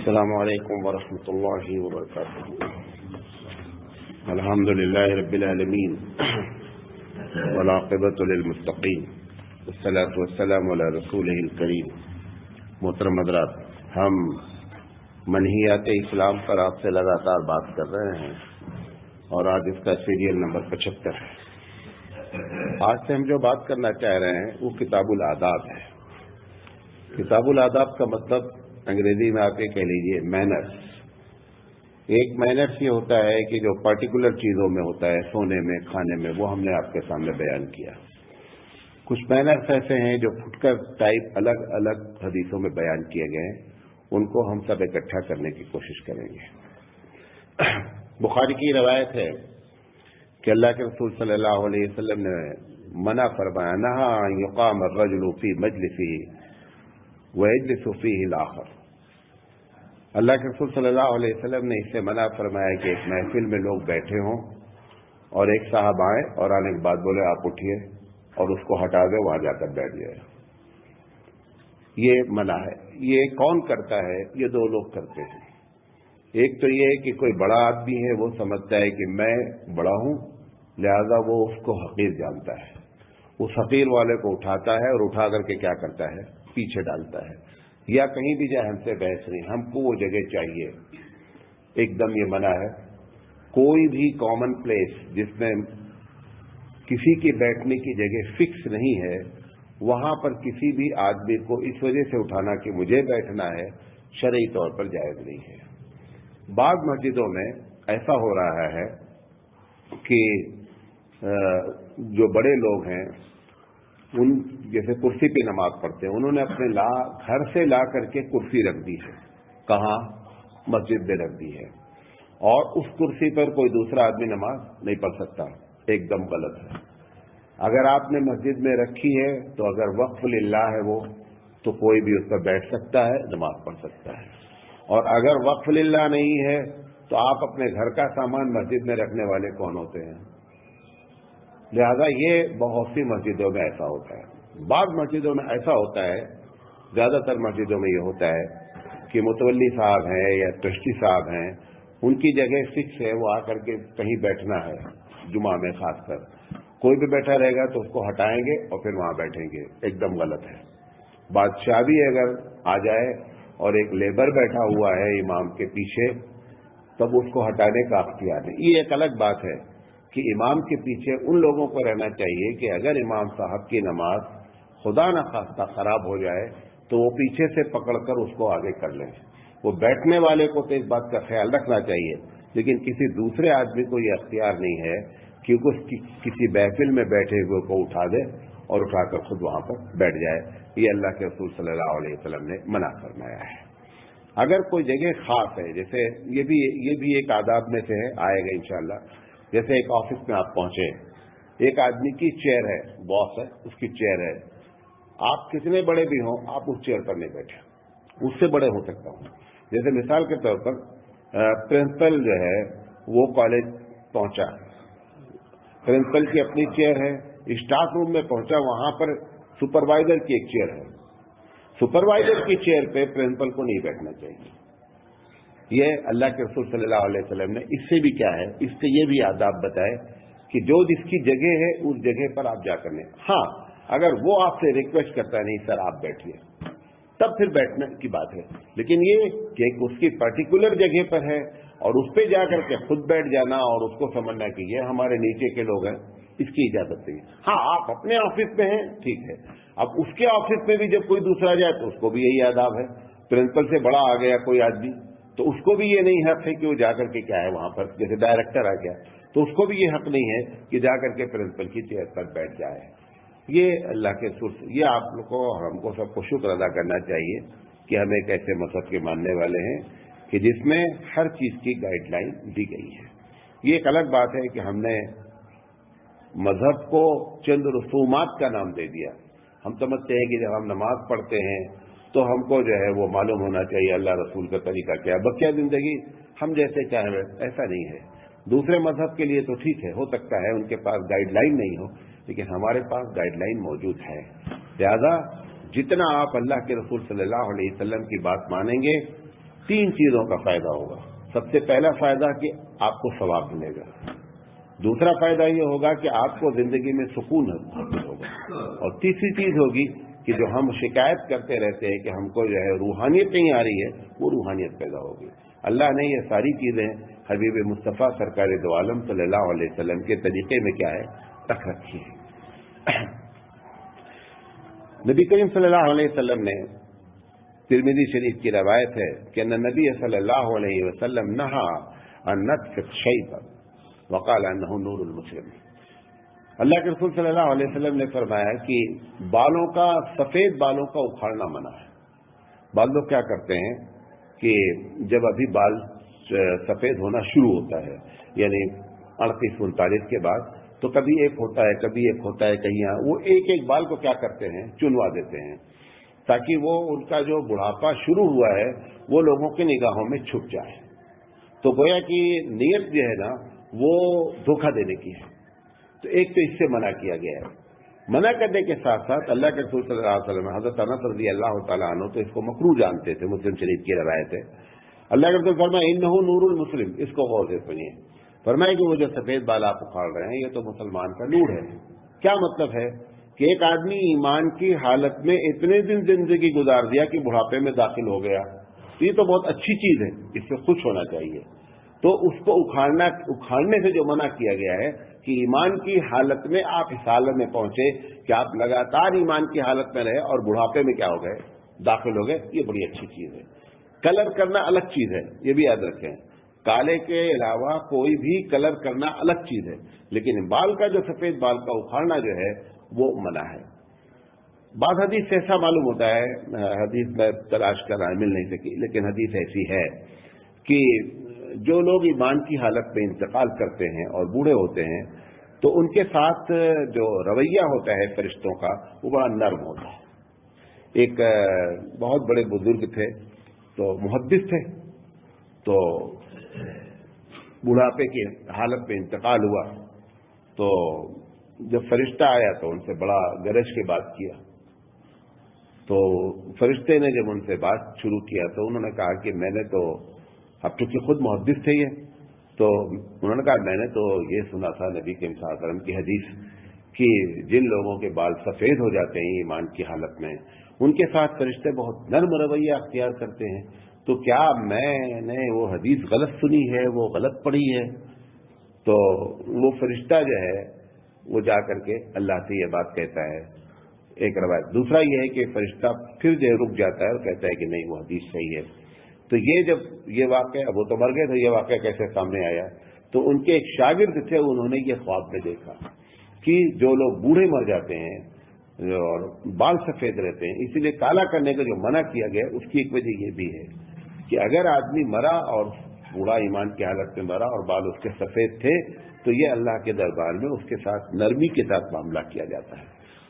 السلام علیکم ورحمۃ اللہ وبرکاتہ. الحمد للہ رب العالمین والعاقبۃ للمتقین والصلاۃ والسلام علی رسولہ الکریم. محترم حضرات، ہم منہیات اسلام پر آپ سے لگاتار بات کر رہے ہیں اور آج اس کا سیریل نمبر 75 ہے. آج سے ہم جو بات کرنا چاہ رہے ہیں وہ کتاب الآداب ہے. کتاب الآداب کا مطلب انگریزی میں آپ یہ کہہ لیجئے مینرز. ایک مینرز یہ ہوتا ہے کہ جو پرٹیکولر چیزوں میں ہوتا ہے، سونے میں، کھانے میں، وہ ہم نے آپ کے سامنے بیان کیا. کچھ مینرز ایسے ہیں جو فٹ کر ٹائپ الگ الگ حدیثوں میں بیان کیے گئے ہیں، ان کو ہم سب اکٹھا کرنے کی کوشش کریں گے. بخاری کی روایت ہے کہ اللہ کے رسول صلی اللہ علیہ وسلم نے منع فرمایا، نہا ان یقام الرجل فی مجلسہ ویجلس فیہ الآخر. اللہ کے رسول صلی اللہ علیہ وسلم نے اس سے منع فرمایا کہ ایک محفل میں لوگ بیٹھے ہوں اور ایک صاحب آئے اور آنے کے بعد بولے آپ اٹھیے اور اس کو ہٹا دے، وہاں جا کر بیٹھ جائے. یہ منع ہے. یہ کون کرتا ہے؟ یہ دو لوگ کرتے ہیں. ایک تو یہ ہے کہ کوئی بڑا آدمی ہے، وہ سمجھتا ہے کہ میں بڑا ہوں، لہذا وہ اس کو حقیر جانتا ہے. اس حقیر والے کو اٹھاتا ہے اور اٹھا کر کے کیا کرتا ہے؟ پیچھے ڈالتا ہے. یا کہیں بھی جائے ہم سے بحث نہیں، ہم کو وہ جگہ چاہیے. ایک دم یہ منع ہے. کوئی بھی کامن پلیس جس میں کسی کی بیٹھنے کی جگہ فکس نہیں ہے، وہاں پر کسی بھی آدمی کو اس وجہ سے اٹھانا کہ مجھے بیٹھنا ہے، شرعی طور پر جائز نہیں ہے. بعض مسجدوں میں ایسا ہو رہا ہے کہ جو بڑے لوگ ہیں، ان جیسے کرسی پہ نماز پڑھتے ہیں، انہوں نے اپنے گھر سے لا کر کے کرسی رکھ دی ہے. کہاں؟ مسجد میں رکھ دی ہے، اور اس کرسی پر کوئی دوسرا آدمی نماز نہیں پڑھ سکتا. ایک دم غلط ہے. اگر آپ نے مسجد میں رکھی ہے تو اگر وقف للہ ہے وہ، تو کوئی بھی اس پر بیٹھ سکتا ہے، نماز پڑھ سکتا ہے. اور اگر وقف للہ نہیں ہے تو آپ اپنے گھر کا سامان مسجد میں رکھنے والے کون ہوتے ہیں؟ لہذا یہ بہت سی مسجدوں میں ایسا ہوتا ہے. بعض مسجدوں میں ایسا ہوتا ہے، زیادہ تر مسجدوں میں یہ ہوتا ہے کہ متولی صاحب ہیں یا ٹرسٹی صاحب ہیں، ان کی جگہ فکس ہے، وہ آ کر کے کہیں بیٹھنا ہے. جمعہ میں خاص کر کوئی بھی بیٹھا رہے گا تو اس کو ہٹائیں گے اور پھر وہاں بیٹھیں گے. ایک دم غلط ہے. بادشاہ بھی اگر آ جائے اور ایک لیبر بیٹھا ہوا ہے امام کے پیچھے، تب اس کو ہٹانے کا اختیار ہے. یہ ایک الگ بات ہے کہ امام کے پیچھے ان لوگوں کو رہنا چاہیے کہ اگر امام صاحب کی نماز خدا نخواستہ خراب ہو جائے تو وہ پیچھے سے پکڑ کر اس کو آگے کر لیں. وہ بیٹھنے والے کو تو اس بات کا خیال رکھنا چاہیے، لیکن کسی دوسرے آدمی کو یہ اختیار نہیں ہے کہ اس کسی محفل میں بیٹھے ہوئے کو اٹھا دے اور اٹھا کر خود وہاں پر بیٹھ جائے. یہ اللہ کے رسول صلی اللہ علیہ وسلم نے منع فرمایا ہے. اگر کوئی جگہ خاص ہے، جیسے یہ بھی ایک آداب میں سے ہے، آئے گا انشاءاللہ. جیسے ایک آفس میں آپ پہنچے، ایک آدمی کی چیئر ہے، باس ہے، اس کی چیئر ہے. آپ کتنے بڑے بھی ہوں، آپ اس چیئر پر نہیں بیٹھے، اس سے بڑے ہو سکتا ہوں. جیسے مثال کے طور پر پرنسپل جو ہے وہ کالج پہنچا، پرنسپل کی اپنی چیئر ہے. اسٹاف روم میں پہنچا، وہاں پر سپروائزر کی ایک چیئر ہے. سپروائزر کی چیئر پہ پرنسپل کو نہیں بیٹھنا چاہیے. یہ اللہ کے رسول صلی اللہ علیہ وسلم نے اس سے بھی کیا ہے، اس سے یہ بھی آداب بتائے کہ جو جس کی جگہ ہے اس جگہ پر آپ جا کر لیں. ہاں، اگر وہ آپ سے ریکویسٹ کرتا ہے نہیں سر آپ بیٹھیے، تب پھر بیٹھنے کی بات ہے. لیکن یہ کہ اس کی پرٹیکولر جگہ پر ہے اور اس پہ جا کر کے خود بیٹھ جانا اور اس کو سمجھنا کہ یہ ہمارے نیچے کے لوگ ہیں، اس کی اجازت نہیں. ہاں، آپ اپنے آفس میں ہیں، ٹھیک ہے. اب اس کے آفس میں بھی جب کوئی دوسرا جائے تو اس کو بھی یہی آداب ہے. پرنسپل سے بڑا آ گیا کوئی آدمی تو اس کو بھی یہ نہیں حق ہے کہ وہ جا کر کے کیا ہے وہاں پر، جیسے ڈائریکٹر آ گیا تو اس کو بھی یہ حق نہیں ہے کہ جا کر کے پرنسپل کی چیئر پر بیٹھ جائے. یہ اللہ کے رسول، یہ آپ لوگ کو اور ہم کو سب کو شکر ادا کرنا چاہیے کہ ہم ایک ایسے مذہب کے ماننے والے ہیں کہ جس میں ہر چیز کی گائیڈ لائن دی گئی ہے. یہ ایک الگ بات ہے کہ ہم نے مذہب کو چند رسومات کا نام دے دیا. ہم سمجھتے ہیں کہ جب ہم نماز پڑھتے ہیں تو ہم کو جو ہے وہ معلوم ہونا چاہیے اللہ رسول کا طریقہ کیا، بقیہ زندگی ہم جیسے چاہیں. ایسا نہیں ہے. دوسرے مذہب کے لیے تو ٹھیک ہے، ہو سکتا ہے ان کے پاس گائیڈ لائن نہیں ہو، لیکن ہمارے پاس گائیڈ لائن موجود ہے. لہذا جتنا آپ اللہ کے رسول صلی اللہ علیہ وسلم کی بات مانیں گے، 3 چیزوں کا فائدہ ہوگا. سب سے پہلا فائدہ کہ آپ کو ثواب ملے گا. دوسرا فائدہ یہ ہوگا کہ آپ کو زندگی میں سکون حاصل ہوگا. اور تیسری چیز ہوگی کہ جو ہم شکایت کرتے رہتے ہیں کہ ہم کو جو ہے روحانیت نہیں آ رہی ہے، وہ روحانیت پیدا ہوگی. اللہ نے یہ ساری چیزیں حبیب مصطفیٰ سرکار دو عالم صلی اللہ علیہ وسلم کے طریقے میں کیا ہے رکھ رکھی ہے. نبی کریم صلی اللہ علیہ وسلم نے، ترمذی شریف کی روایت ہے کہ نبی صلی اللہ علیہ وسلم نہا عن نتف الشیب وقال انہ نور المسلم. اللہ کے رسول صلی اللہ علیہ وسلم نے فرمایا کہ بالوں کا، سفید بالوں کا اکھاڑنا منع ہے. بعض لوگ کیا کرتے ہیں کہ جب ابھی بال سفید ہونا شروع ہوتا ہے، یعنی 38-39 کے بعد، تو کبھی ایک ہوتا ہے کبھی ایک ہوتا ہے، کہیں وہ ایک ایک بال کو کیا کرتے ہیں چنوا دیتے ہیں تاکہ وہ ان کا جو بڑھاپا شروع ہوا ہے وہ لوگوں کی نگاہوں میں چھپ جائے. تو گویا کہ نیت جو ہے نا وہ دھوکہ دینے کی ہے. تو ایک تو اس سے منع کیا گیا ہے. منع کرنے کے ساتھ ساتھ اللہ کے رسول صلی اللہ علیہ وسلم حضرت انس رضی اللہ تعالیٰ عنہ تو اس کو مکروہ جانتے تھے. مسلم شریف کی روایت ہے. اللہ کے رسول فرمایا انہ نور المسلم. اس کو غور سے سنیے. فرمایا کہ وہ جو سفید بال آپ اکھاڑ رہے ہیں یہ تو مسلمان کا نور ہے. کیا مطلب ہے کہ ایک آدمی ایمان کی حالت میں اتنے دن زندگی گزار دیا کہ بڑھاپے میں داخل ہو گیا، تو یہ تو بہت اچھی چیز ہے، اس سے خوش ہونا چاہیے. تو اس کو اکھاڑنے سے جو منع کیا گیا ہے کہ ایمان کی حالت میں آپ اس حالت میں پہنچے کہ آپ لگاتار ایمان کی حالت میں رہے اور بڑھاپے میں کیا ہو گئے داخل ہو گئے، یہ بڑی اچھی چیز ہے. کلر کرنا الگ چیز ہے، یہ بھی یاد رکھیں. کالے کے علاوہ کوئی بھی کلر کرنا الگ چیز ہے، لیکن بال کا جو سفید بال کا اکھاڑنا جو ہے وہ منع ہے. بعض حدیث سے ایسا معلوم ہوتا ہے، حدیث میں تلاش کر رہا مل نہیں سکی، لیکن حدیث ایسی ہے کہ جو لوگ ایمان کی حالت میں انتقال کرتے ہیں اور بوڑھے ہوتے ہیں تو ان کے ساتھ جو رویہ ہوتا ہے فرشتوں کا وہ بڑا نرم ہوتا ہے. ایک بہت بڑے بزرگ تھے، تو محدث تھے، تو بڑھاپے کی حالت میں انتقال ہوا. تو جب فرشتہ آیا تو ان سے بڑا گرج کے بات کیا. تو فرشتے نے جب ان سے بات شروع کیا تو انہوں نے کہا کہ میں نے تو، اب چونکہ خود محدث تھے یہ، تو انہوں نے کہا میں نے تو یہ سنا تھا نبی کریم صلی اللہ علیہ وسلم کی حدیث کہ جن لوگوں کے بال سفید ہو جاتے ہیں ایمان کی حالت میں ان کے ساتھ فرشتے بہت نرم رویہ اختیار کرتے ہیں. تو کیا میں نے وہ حدیث غلط سنی ہے، وہ غلط پڑھی ہے؟ تو وہ فرشتہ جو ہے وہ جا کر کے اللہ سے یہ بات کہتا ہے، ایک روایت. دوسرا یہ ہے کہ فرشتہ پھر جو رک جاتا ہے اور کہتا ہے کہ نہیں وہ حدیث صحیح ہے. تو یہ جب یہ واقعہ، وہ تو مر گئے تھے، یہ واقعہ کیسے سامنے آیا؟ تو ان کے ایک شاگرد تھے، انہوں نے یہ خواب میں دیکھا کہ جو لوگ بوڑھے مر جاتے ہیں اور بال سفید رہتے ہیں، اسی لیے کالا کرنے کا جو منع کیا گیا اس کی ایک وجہ یہ بھی ہے کہ اگر آدمی مرا اور بوڑھا ایمان کی حالت میں مرا اور بال اس کے سفید تھے تو یہ اللہ کے دربار میں اس کے ساتھ نرمی کے ساتھ معاملہ کیا جاتا ہے.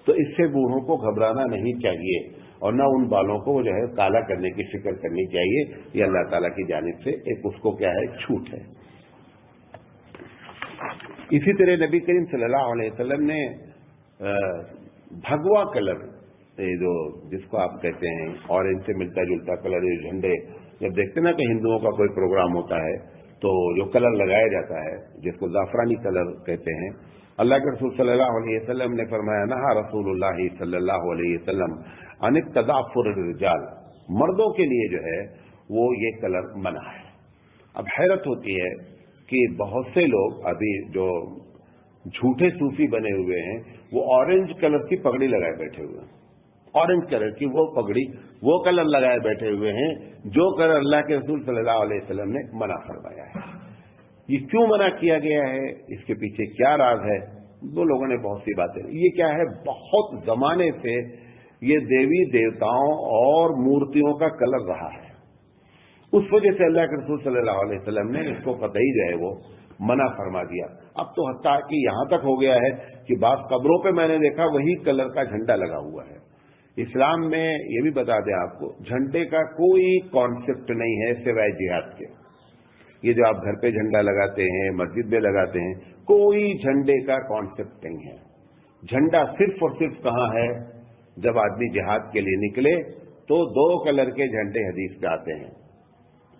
تو اس سے بوڑھوں کو گھبرانا نہیں چاہیے اور نہ ان بالوں کو جو ہے کالا کرنے کی فکر کرنی چاہیے. یہ اللہ تعالیٰ کی جانب سے ایک اس کو کیا ہے چھوٹ ہے. اسی طرح نبی کریم صلی اللہ علیہ وسلم نے بھگوا کلر، جو جس کو آپ کہتے ہیں اورنج سے ملتا جلتا کلر، یہ جھنڈے جب دیکھتے نا کہ ہندوؤں کا کوئی پروگرام ہوتا ہے تو جو کلر لگایا جاتا ہے جس کو زعفرانی کلر کہتے ہیں، اللہ کے رسول صلی اللہ علیہ وسلم نے فرمایا نہا رسول اللہ صلی اللہ علیہ وسلم عن التضافر الرجال، مردوں کے لیے جو ہے وہ یہ کلر منع ہے. اب حیرت ہوتی ہے کہ بہت سے لوگ ابھی جو جھوٹے صوفی بنے ہوئے ہیں وہ اورنج کلر کی پگڑی لگائے بیٹھے ہوئے ہیں. اورنج کلر کی وہ پگڑی، وہ کلر لگائے بیٹھے ہوئے ہیں جو کلر اللہ کے رسول صلی اللہ علیہ وسلم نے منع فرمایا ہے. یہ کیوں منع کیا گیا ہے، اس کے پیچھے کیا راز ہے؟ دو لوگوں نے بہت سی باتیں. یہ کیا ہے، بہت زمانے سے یہ دیوی دیوتاؤں اور مورتیوں کا کلر رہا ہے. اس وجہ سے اللہ کے رسول صلی اللہ علیہ وسلم نے اس کو قطعی جو ہے وہ منع فرما دیا. اب تو حتیٰ کہ یہاں تک ہو گیا ہے کہ بعض قبروں پہ میں نے دیکھا وہی کلر کا جھنڈا لگا ہوا ہے. اسلام میں یہ بھی بتا دیں آپ کو، جھنڈے کا کوئی کانسیپٹ نہیں ہے سوائے جہاد کے. یہ جو آپ گھر پہ جھنڈا لگاتے ہیں، مسجد میں لگاتے ہیں، کوئی جھنڈے کا کانسیپٹ نہیں ہے. جھنڈا صرف اور صرف کہاں ہے؟ جب آدمی جہاد کے لیے نکلے تو 2 کلر کے جھنڈے حدیث پہ آتے ہیں.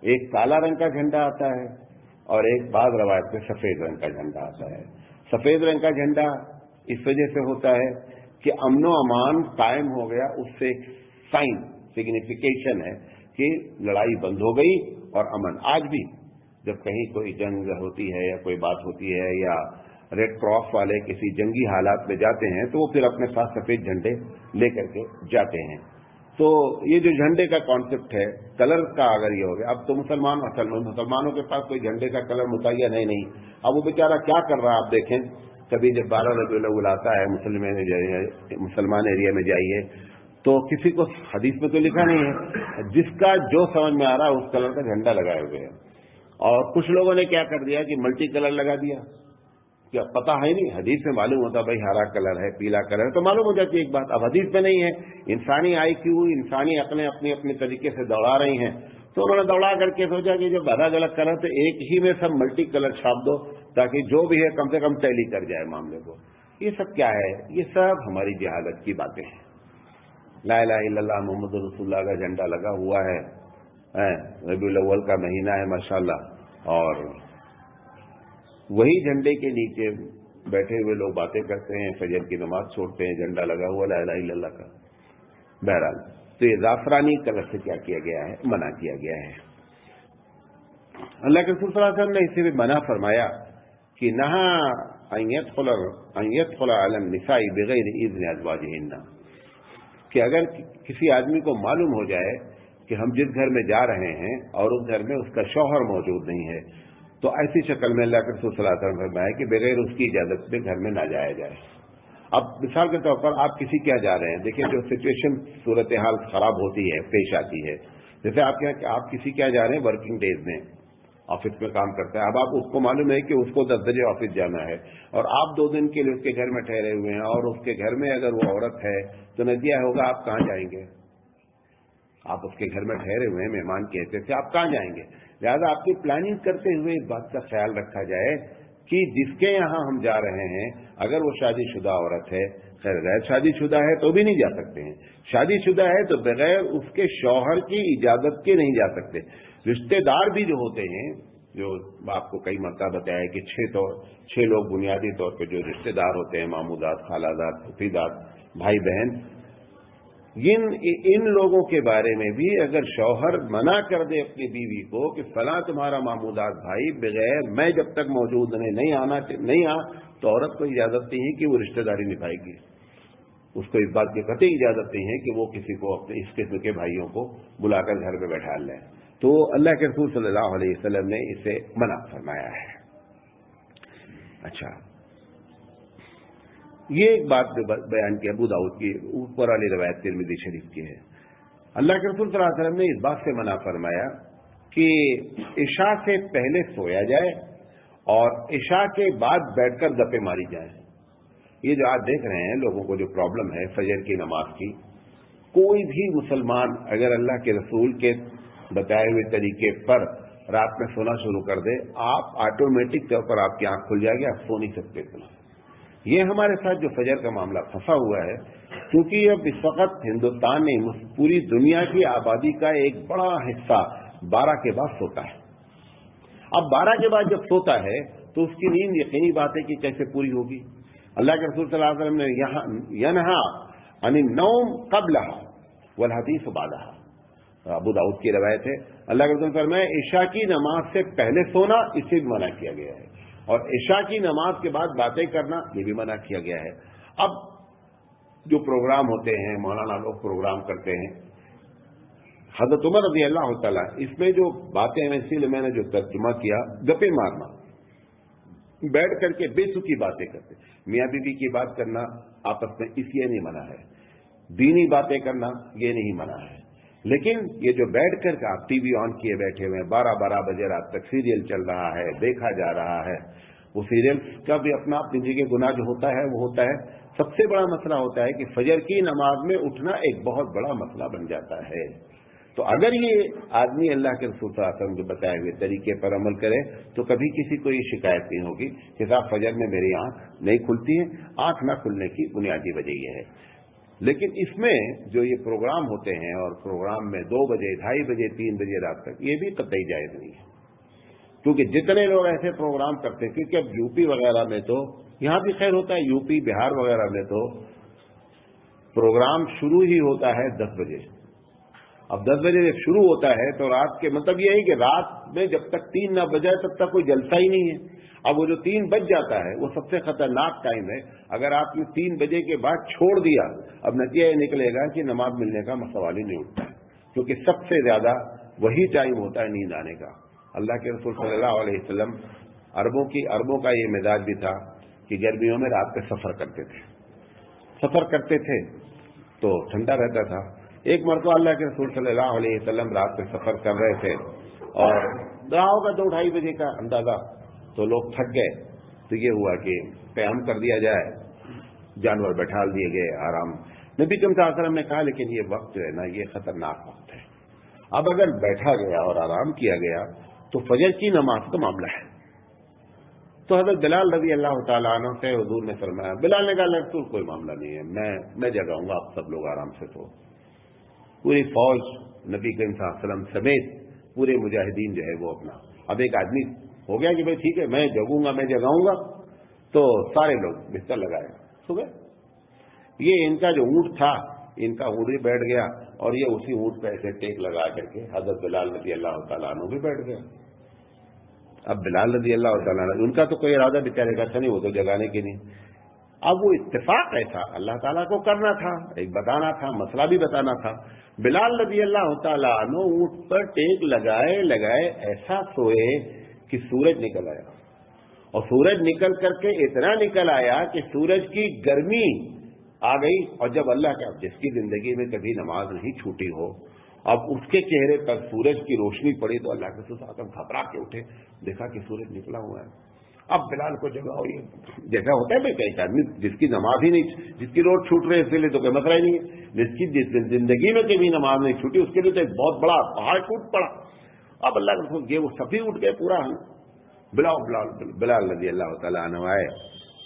ایک کالا رنگ کا جھنڈا آتا ہے اور ایک بعض روایت میں سفید رنگ کا جھنڈا آتا ہے. سفید رنگ کا جھنڈا اس وجہ سے ہوتا ہے کہ امن و امان قائم ہو گیا، اس سے ایک سائن سگنیفیکیشن ہے کہ لڑائی بند ہو گئی اور امن. آج بھی جب کہیں کوئی جنگ ہوتی ہے یا کوئی بات ہوتی ہے یا ریڈ کراس والے کسی جنگی حالات میں جاتے ہیں تو وہ پھر اپنے ساتھ سفید جھنڈے لے کر کے جاتے ہیں. تو یہ جو جھنڈے کا کانسیپٹ ہے کلر کا اگر یہ ہو گیا، اب تو مسلمانوں کے پاس کوئی جھنڈے کا کلر متعین ہے نہیں. اب وہ بیچارہ کیا کر رہا ہے آپ دیکھیں. کبھی جب 12 ربیع الاول آتا ہے مسلمان ایریا میں جائیے تو کسی کو حدیث میں تو لکھا نہیں ہے، جس کا جو سمجھ میں آ رہا ہے اس کلر کا جھنڈا لگائے ہوئے ہیں. اور کچھ لوگوں نے کیا کر دیا کہ ملٹی کلر لگا دیا. کیا پتا ہے نہیں، حدیث میں معلوم ہوتا بھائی ہرا کلر ہے، پیلا کلر ہے تو معلوم ہو جاتی ہے ایک بات. اب حدیث میں نہیں ہے، انسانی آئی کیو، انسانی عقلیں اپنے اپنے طریقے سے دوڑا رہی ہیں تو انہوں نے دوڑا کر کے سوچا کہ جب الگ الگ کلر تو ایک ہی میں سب ملٹی کلر چھاپ دو تاکہ جو بھی ہے کم سے کم ٹیلی کر جائے معاملے کو. یہ سب کیا ہے؟ یہ سب ہماری جہالت کی باتیں ہیں. لا الہ الا اللہ محمد رسول اللہ کا جھنڈا لگا ہوا ہے، ربیع الاول کا مہینہ ہے ماشاءاللہ، اور وہی جھنڈے کے نیچے بیٹھے ہوئے لوگ باتیں کرتے ہیں، فجر کی نماز چھوڑتے ہیں، جھنڈا لگا ہوا لا الہ الا اللہ کا. بہرحال تو یہ زعفرانی کلر سے کیا کیا گیا ہے؟ منع کیا گیا ہے. اللہ کے رسول صلی اللہ علیہ وسلم نے اسے بھی منع فرمایا کہ نہا ان يدخل علی النساء بغیر اذن ازواجہن، کہ اگر کسی آدمی کو معلوم ہو جائے کہ ہم جس گھر میں جا رہے ہیں اور اس گھر میں اس کا شوہر موجود نہیں ہے تو ایسی شکل میں اللہ کے رسول صلی اللہ علیہ وسلم فرمایا کہ بغیر اس کی اجازت سے گھر میں نہ جایا جائے. اب مثال کے طور پر آپ کسی کیا جا رہے ہیں، دیکھیں جو سچویشن صورتحال خراب ہوتی ہے پیش آتی ہے، جیسے آپ کسی کیا جا رہے ہیں ورکنگ ڈیز میں آفس میں کام کرتا ہے. اب آپ اس کو معلوم ہے کہ اس کو 10 بجے آفس جانا ہے اور آپ 2 دن کے لیے اس کے گھر میں ٹھہرے ہوئے ہیں اور اس کے گھر میں اگر وہ عورت ہے تو نتیجہ ہوگا آپ کہاں جائیں گے؟ آپ اس کے گھر میں ٹھہرے ہوئے ہیں مہمان کے حیثیت سے، آپ کہاں جائیں گے؟ لہٰذا آپ کی پلاننگ کرتے ہوئے اس بات کا خیال رکھا جائے کہ جس کے یہاں ہم جا رہے ہیں اگر وہ شادی شدہ عورت ہے، خیر غیر شادی شدہ ہے تو بھی نہیں جا سکتے ہیں، شادی شدہ ہے تو بغیر اس کے شوہر کی اجازت کے نہیں جا سکتے. رشتہ دار بھی جو ہوتے ہیں، جو آپ کو کئی مرتبہ بتایا کہ 6 لوگ بنیادی طور پہ جو رشتہ دار ہوتے ہیں، مامودات، خالادات، پھوپھیدات، بھائی بہن، ان لوگوں کے بارے میں بھی اگر شوہر منع کر دے اپنی بیوی کو کہ فلاں تمہارا مامودات بھائی بغیر میں جب تک موجود نہیں آ تو عورت کو اجازت نہیں ہے کہ وہ رشتہ داری نبھائے گی. اس کو اس بات کی قطعی اجازت نہیں ہے کہ وہ کسی کو اپنے اس قسم کے بھائیوں کو بلا کر گھر پہ بیٹھا لیں. تو اللہ کے رسول صلی اللہ علیہ وسلم نے اسے منع فرمایا ہے. اچھا، یہ ایک بات بیان کی ابو داؤد کی اوپر والی روایت ترمذی شریف کی ہے. اللہ کے رسول صلی اللہ علیہ وسلم نے اس بات سے منع فرمایا کہ عشاء سے پہلے سویا جائے اور عشاء کے بعد بیٹھ کر گپے ماری جائیں. یہ جو آپ دیکھ رہے ہیں لوگوں کو جو پرابلم ہے فجر کی نماز کی، کوئی بھی مسلمان اگر اللہ کے رسول کے بتائے ہوئے طریقے پر رات میں سونا شروع کر دے، آپ آٹومیٹک طور پر آپ کی آنکھ کھل جائے گی، آپ سو نہیں سکتے. یہ ہمارے ساتھ جو فجر کا معاملہ پھنسا ہوا ہے، کیونکہ اب اس وقت ہندوستان میں پوری دنیا کی آبادی کا ایک بڑا حصہ 12 کے بعد سوتا ہے. اب 12 کے بعد جب سوتا ہے تو اس کی نیند یقینی بات ہے کہ کیسے پوری ہوگی. اللہ کے رسول صلی اللہ علیہ وسلم نے ینہا عن النوم قبلها والحدیث بعدها، ابو داؤد کی روایت ہے. اللہ کے رسول فرمایا عشاء کی نماز سے پہلے سونا اسے بھی منع کیا گیا ہے اور عشاء کی نماز کے بعد باتیں کرنا یہ بھی منع کیا گیا ہے. اب جو پروگرام ہوتے ہیں، مولانا لوگ پروگرام کرتے ہیں، حضرت عمر رضی اللہ تعالیٰ، اس میں جو باتیں ہیں اسی لیے میں نے جو ترجمہ کیا، گپے مارنا، بیٹھ کر کے بے سکی باتیں کرتے، میاں بیوی کی بات کرنا آپس میں اس لیے نہیں منع ہے، دینی باتیں کرنا یہ نہیں منع ہے. لیکن یہ جو بیٹھ کر کے آپ ٹی وی آن کیے بیٹھے ہوئے ہیں، 12 بجے رات تک سیریل چل رہا ہے، دیکھا جا رہا ہے، وہ سیریل کا بھی اپنا نجی کے گناہ جو ہوتا ہے وہ ہوتا ہے. سب سے بڑا مسئلہ ہوتا ہے کہ فجر کی نماز میں اٹھنا ایک بہت بڑا مسئلہ بن جاتا ہے. تو اگر یہ آدمی اللہ کے رسول صلی اللہ علیہ وسلم کے بتائے ہوئے طریقے پر عمل کرے تو کبھی کسی کو یہ شکایت نہیں ہوگی کہ صاحب فجر میں میری آنکھ نہیں کھلتی ہے. آنکھ نہ کھلنے کی بنیادی وجہ یہ ہے. لیکن اس میں جو یہ پروگرام ہوتے ہیں اور پروگرام میں 2 بجے 2:30 بجے 3 بجے رات تک، یہ بھی قطعی جائز نہیں ہے، کیونکہ جتنے لوگ ایسے پروگرام کرتے ہیں، کیونکہ اب یو پی وغیرہ میں تو یہاں بھی خیر ہوتا ہے، یو پی بہار وغیرہ میں تو پروگرام شروع ہی ہوتا ہے 10 بجے۔ اب 10 بجے جب شروع ہوتا ہے تو رات کے مطلب یہ ہے کہ رات میں جب تک 3 نہ بجائے تب تک کوئی جلسہ ہی نہیں ہے۔ اب وہ جو 3 بج جاتا ہے وہ سب سے خطرناک ٹائم ہے۔ اگر آپ نے 3 بجے کے بعد چھوڑ دیا، اب نتیجہ یہ نکلے گا کہ نماز ملنے کا سوال ہی نہیں اٹھتا ہے، کیونکہ سب سے زیادہ وہی ٹائم ہوتا ہے نیند آنے کا۔ اللہ کے رسول صلی اللہ علیہ وسلم عربوں کا یہ مزاج بھی تھا کہ گرمیوں میں رات پہ سفر کرتے تھے تو ٹھنڈا رہتا تھا۔ ایک مرتبہ اللہ کے رسول صلی اللہ علیہ وسلم رات پہ سفر کر رہے تھے اور رہا ہوگا 2-2:30 بجے کا اندازہ، تو لوگ تھک گئے، تو یہ ہوا کہ قیام کر دیا جائے، جانور بیٹھا دیے گئے، آرام۔ نبی صلی اللہ علیہ وسلم نے کہا لیکن یہ وقت جو ہے نا یہ خطرناک وقت ہے، اب اگر بیٹھا گیا اور آرام کیا گیا تو فجر کی نماز کا معاملہ ہے۔ تو حضرت بلال رضی اللہ تعالیٰ عنہ سے حضور نے فرمایا، بلال نے کہا رسول کوئی معاملہ نہیں ہے، میں جگاؤں گا، آپ سب لوگ آرام سے سو۔ پوری فوج نبی کریم صلی اللہ علیہ وسلم سمیت پورے مجاہدین جو ہے وہ اپنا، اب ایک آدمی ہو گیا کہ بھائی ٹھیک ہے میں جگوں گا، میں جگاؤں گا، تو سارے لوگ بستر لگائے صبح۔ یہ ان کا جو اونٹ تھا، ان کا اونٹ بھی بیٹھ گیا اور یہ اسی اونٹ پہ ایسے ٹیک لگا کر کے حضرت بلال رضی اللہ تعالیٰ عنہ بھی بیٹھ گیا۔ اب بلال رضی اللہ تعالیٰ عنہ ان کا تو کوئی ارادہ بیچارے کا نہیں، وہ تو جگانے کے نہیں، اب وہ اتفاق ایسا اللہ تعالیٰ کو کرنا تھا، ایک بتانا تھا، مسئلہ بھی بتانا تھا۔ بلال رضی اللہ تعالیٰ عنہ اونٹ پر ٹیک لگائے ایسا سوئے کہ سورج نکل آیا، اور سورج نکل کر کے اتنا نکل آیا کہ سورج کی گرمی آ گئی، اور جب اللہ کا جس کی زندگی میں کبھی نماز نہیں چھوٹی ہو، اب اس کے چہرے پر سورج کی روشنی پڑی تو اللہ کے رسول گھبرا کے اٹھے، دیکھا کہ سورج نکلا ہوا ہے۔ اب بلال کو جگاؤ، یہ جیسا ہوتا ہے بھائی کئی آدمی جس کی نماز ہی نہیں، جس کی روز چھوٹ رہے اس کے لیے تو کوئی مسئلہ ہی نہیں ہے، جس زندگی میں کبھی نماز نہیں چھوٹی اس کے لیے تو ایک بہت بڑا پہاڑ ٹوٹ پڑا۔ اب اللہ کے رسول وہ سبھی اٹھ گئے پورا، بلال رضی اللہ تعالیٰ عنہ آئے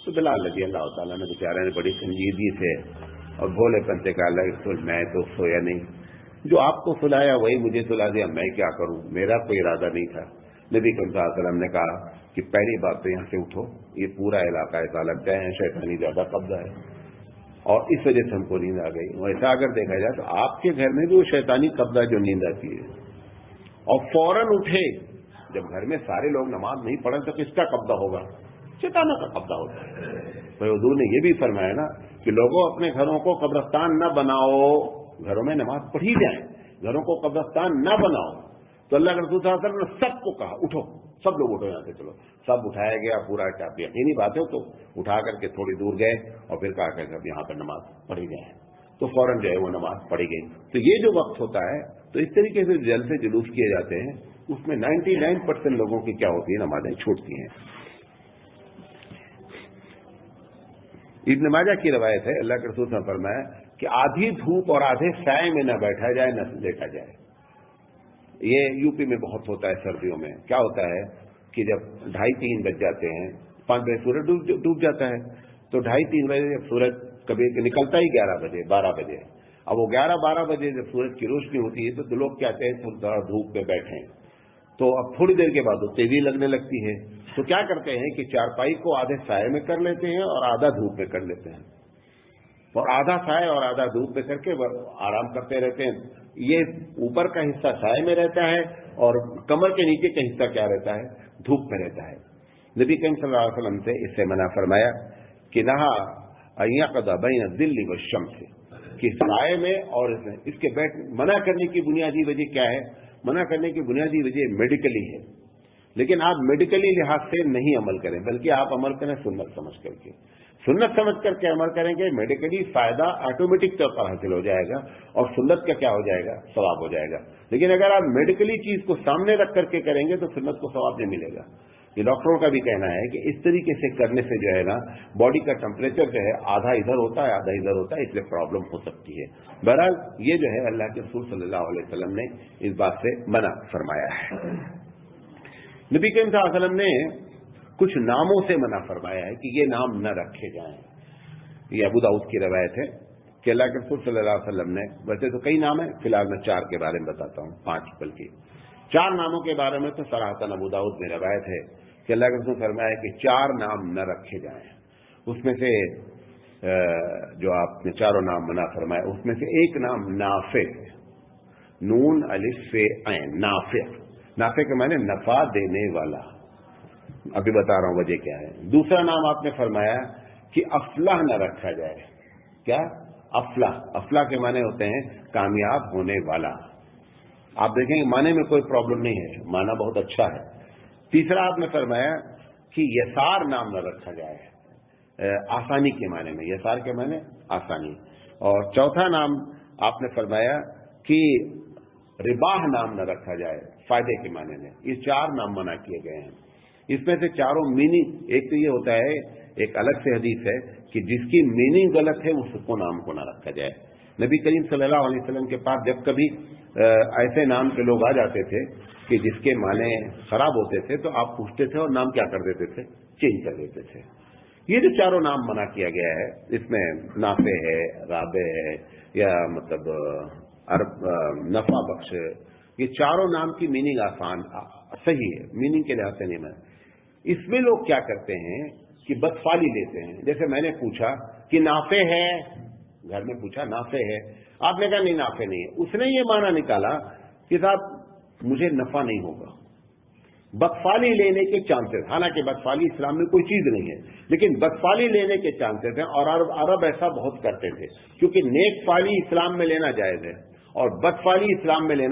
تو بلال رضی اللہ تعالیٰ نے بیچارے نے بڑی سنجیدگی سے اور بھولے پن سے کہا، اللہ کے رسول میں تو سویا نہیں، جو آپ کو سلایا وہی مجھے سلا دیا، میں کیا کروں، میرا کوئی ارادہ نہیں تھا۔ نبی صلی اللہ علیہ وسلم نے کہا کہ پہلی بات تو یہاں سے اٹھو، یہ پورا علاقہ ایسا لگتا ہے شیطانی زیادہ قبضہ ہے اور اس وجہ سے ہم کو نیند آ گئی۔ ویسا اگر دیکھا جائے تو آپ کے گھر میں بھی وہ شیطانی قبضہ جو نیند آتی ہے، اور فوراً اٹھے، جب گھر میں سارے لوگ نماز نہیں پڑھیں تو کس کا قبضہ ہوگا؟ شیطانہ کا قبضہ ہوتا ہے۔ تو حضور نے یہ بھی فرمایا نا کہ لوگوں اپنے گھروں کو قبرستان نہ بناؤ، گھروں میں نماز پڑھی جائیں، گھروں کو قبرستان نہ بناؤ۔ تو اللہ کے رسول صلی اللہ علیہ وسلم نے سب کو کہا اٹھو، سب لوگ اٹھو یہاں سے، چلو سب اٹھایا گیا پورا، یقینی بات ہے، تو اٹھا کر کے تھوڑی دور گئے اور پھر کہا کہ اب یہاں پر نماز پڑھی جائے، تو فوراً جو ہے وہ نماز پڑھی گئی۔ تو یہ جو وقت ہوتا ہے تو اس طریقے سے جلسے جلوس کیے جاتے ہیں، اس میں 99% لوگوں کی کیا ہوتی ہے، نمازیں چھوٹتی ہیں۔ ابن ماجہ کی روایت ہے، اللہ کے رسول نے فرمایا کہ آدھی دھوپ اور آدھے سائے میں نہ بیٹھا جائے نہ لیٹا جائے۔ یہ یو پی میں بہت ہوتا ہے سردیوں میں، کیا ہوتا ہے کہ جب 2:30-3 بج جاتے ہیں، 5 بجے سورج ڈوب جاتا ہے، تو 2:30-3 بجے جب سورج کبھی نکلتا ہی 11 بجے 12 بجے، اب وہ 11-12 بجے جب سورج کی روشنی ہوتی ہے تو لوگ کہتے ہیں تھوڑا دھوپ پہ بیٹھیں، تو اب تھوڑی دیر کے بعد وہ تیزی لگنے لگتی ہے، تو کیا کرتے ہیں کہ چارپائی کو آدھے سائے میں کر لیتے ہیں اور آدھا دھوپ میں کر لیتے ہیں، اور آدھا سائے اور آدھا دھوپ میں کر کے آرام کرتے رہتے ہیں۔ یہ اوپر کا حصہ سائے میں رہتا ہے اور کمر کے نیچے کا حصہ کیا رہتا ہے، دھوپ میں رہتا ہے۔ نبی کریم صلی اللہ علیہ وسلم سے اس سے منع فرمایا کہ نہا ان یقض بین الظل والشمس، کہ سائے میں اور اس کے منع کرنے کی بنیادی وجہ کیا ہے؟ منع کرنے کی بنیادی وجہ میڈیکلی ہے، لیکن آپ میڈیکلی لحاظ سے نہیں عمل کریں، بلکہ آپ عمل کریں سنت سمجھ کر کے۔ سنت سمجھ کر کے عمل کریں گے، میڈیکلی فائدہ آٹومیٹک طور پر حاصل ہو جائے گا اور سنت کا کیا ہو جائے گا، ثواب ہو جائے گا۔ لیکن اگر آپ میڈیکلی چیز کو سامنے رکھ کر کے کریں گے تو سنت کو ثواب نہیں ملے گا۔ یہ ڈاکٹروں کا بھی کہنا ہے کہ اس طریقے سے کرنے سے جو ہے نا باڈی کا ٹمپریچر جو ہے آدھا ادھر ہوتا ہے آدھا ادھر ہوتا ہے، اس لیے پرابلم ہو سکتی ہے۔ بہرحال یہ جو ہے اللہ کے رسول صلی اللہ علیہ وسلم نے اس بات سے منع فرمایا ہے۔ نبی کریم صلی اللہ علیہ وسلم نے کچھ ناموں سے منع فرمایا ہے کہ یہ نام نہ رکھے جائیں۔ یہ ابو داؤد کی روایت ہے کہ اللہ کے رسول صلی اللہ علیہ وسلم نے، ویسے تو کئی نام ہیں، فی الحال میں 4 کے بارے میں بتاتا ہوں، 5 بلکہ 4 ناموں کے بارے میں تو صراحتاً ابو داؤد میں روایت ہے کہ اللہ کے رسول فرمایا کہ 4 نام نہ رکھے جائیں. اس میں سے جو آپ نے 4 نام منع فرمایا، اس میں سے ایک نام نافع ہے، نون الف فے عین، نافع. نافع کے معنی نفع دینے والا. ابھی بتا رہا ہوں وجہ کیا ہے. دوسرا نام آپ نے فرمایا کہ افلاح نہ رکھا جائے. کیا؟ افلاح. افلاح کے معنی ہوتے ہیں کامیاب ہونے والا. آپ دیکھیں گے معنی میں کوئی پرابلم نہیں ہے، معنی بہت اچھا ہے. تیسرا آپ نے فرمایا کہ یسار نام نہ رکھا جائے، آسانی کے معنی میں. یسار کے معنی آسانی. اور چوتھا نام آپ نے فرمایا کہ رباح نام نہ رکھا جائے، فائدے کے معنی میں. یہ 4 نام منع کیے گئے ہیں. اس میں سے چاروں میننگ، ایک تو یہ ہوتا ہے، ایک الگ سے حدیث ہے کہ جس کی میننگ غلط ہے اس کو نام کو نہ رکھا جائے. نبی کریم صلی اللہ علیہ وسلم کے پاس جب کبھی ایسے نام کے لوگ آ جاتے تھے کہ جس کے معنی خراب ہوتے تھے تو آپ پوچھتے تھے اور نام کیا کر دیتے تھے؟ چینج کر دیتے تھے. یہ جو 4 نام منع کیا گیا ہے، اس میں نافع ہے، رابع ہے، یا مطلب نفع بخش، یہ 4 نام کی میننگ آسان صحیح ہے، میننگ کے لحاظ سے نہیں میں. اس میں لوگ کیا کرتے ہیں کہ بدفالی لیتے ہیں. جیسے میں نے پوچھا کہ نافع ہے، گھر میں پوچھا نافع ہے، آپ نے کہا نہیں نافع نہیں ہے. اس نے یہ معنی نکالا کہ صاحب مجھے نفع نہیں ہوگا. بدفالی لینے کے چانسز، حالانکہ بدفالی اسلام میں کوئی چیز نہیں ہے، لیکن بدفالی لینے کے چانسز ہیں. اور عرب ایسا بہت کرتے تھے، کیونکہ نیک فالی اسلام میں لینا جائز ہے اور بدفالی اسلام میں لینا